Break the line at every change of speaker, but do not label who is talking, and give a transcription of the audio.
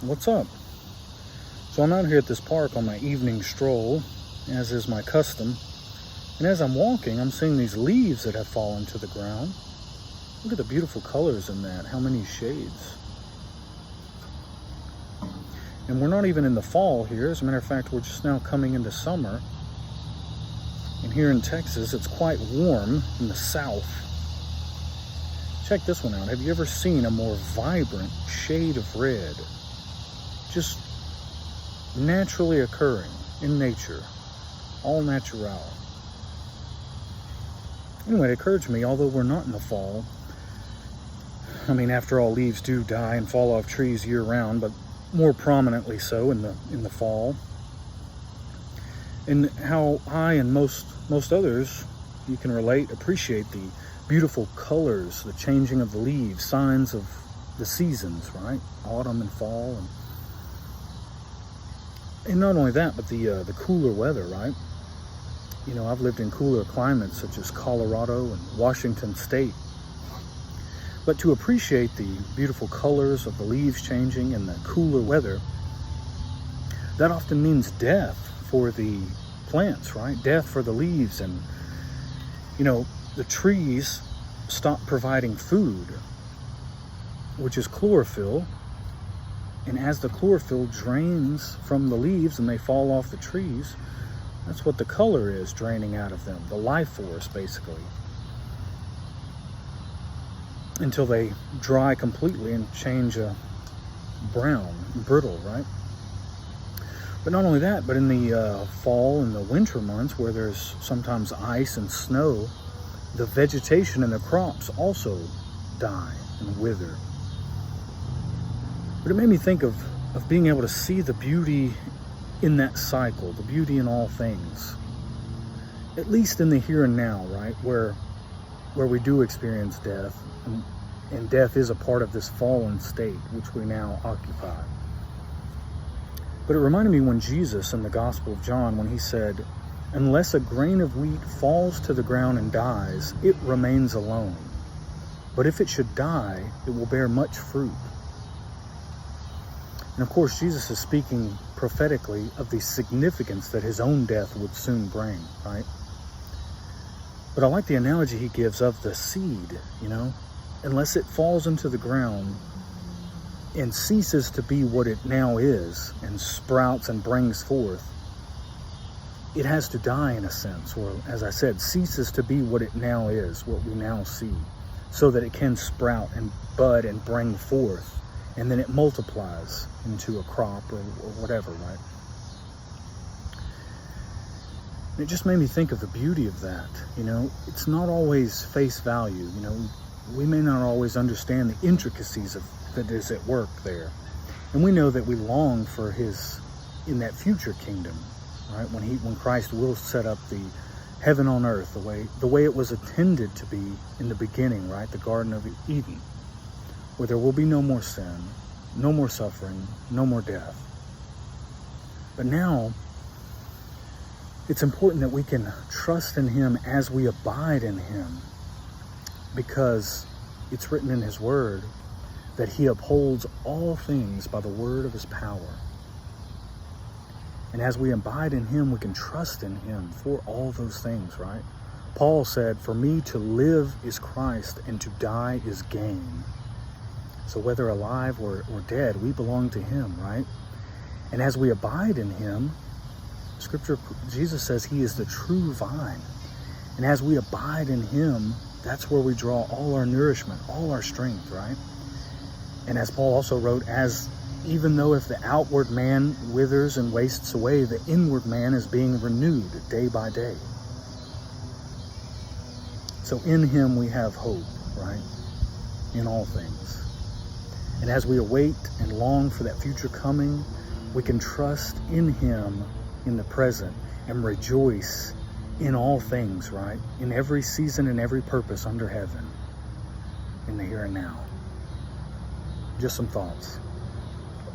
What's up? So I'm out here at this park on my evening stroll, as is my custom. And as I'm walking, I'm seeing these leaves that have fallen to the ground. Look at the beautiful colors in that. How many shades. And we're not even in the fall here. As a matter of fact, we're just now coming into summer. And here in Texas, it's quite warm in the south. Check this one out. Have you ever seen a more vibrant shade of red? Just naturally occurring in nature. All natural. Anyway, it occurred to me, although we're not in the fall, I mean, after all, leaves do die and fall off trees year round, but more prominently so in the fall. And how I and most others, you can relate, appreciate the beautiful colors, the changing of the leaves, signs of the seasons, right? Autumn and fall, and not only that, but the cooler weather, right? You know, I've lived in cooler climates such as Colorado and Washington State. But to appreciate the beautiful colors of the leaves changing and the cooler weather, that often means death for the plants, right? Death for the leaves. And, you know, the trees stop providing food, which is chlorophyll. And as the chlorophyll drains from the leaves and they fall off the trees, that's what the color is draining out of them, the life force, basically. Until they dry completely and change a brown, brittle, right? But not only that, but in the fall and the winter months where there's sometimes ice and snow, the vegetation and the crops also die and wither. But it made me think of being able to see the beauty in that cycle, the beauty in all things. At least in the here and now, right? Where we do experience death, and death is a part of this fallen state which we now occupy. But it reminded me when Jesus in the Gospel of John, when he said, "Unless a grain of wheat falls to the ground and dies, it remains alone. But if it should die, it will bear much fruit." And of course, Jesus is speaking prophetically of the significance that his own death would soon bring, right? But I like the analogy he gives of the seed, you know? Unless it falls into the ground and ceases to be what it now is and sprouts and brings forth, it has to die in a sense, or as I said, ceases to be what it now is, what we now see, so that it can sprout and bud and bring forth. And then it multiplies into a crop or whatever, right? And it just made me think of the beauty of that. You know, it's not always face value. You know, we may not always understand the intricacies of that is at work there. And we know that we long for his, in that future kingdom, right? When Christ will set up the heaven on earth the way it was intended to be in the beginning, right? The Garden of Eden, where there will be no more sin, no more suffering, no more death. But now, it's important that we can trust in him as we abide in him, because it's written in his word that he upholds all things by the word of his power. And as we abide in him, we can trust in him for all those things, right? Paul said, "For me to live is Christ, and to die is gain." So whether alive or dead, we belong to him, right? And as we abide in him, Scripture, Jesus says he is the true vine. And as we abide in him, that's where we draw all our nourishment, all our strength, right? And as Paul also wrote, even though if the outward man withers and wastes away, the inward man is being renewed day by day. So in him we have hope, right? In all things. And as we await and long for that future coming, we can trust in him in the present and rejoice in all things, right? In every season and every purpose under heaven, in the here and now. Just some thoughts.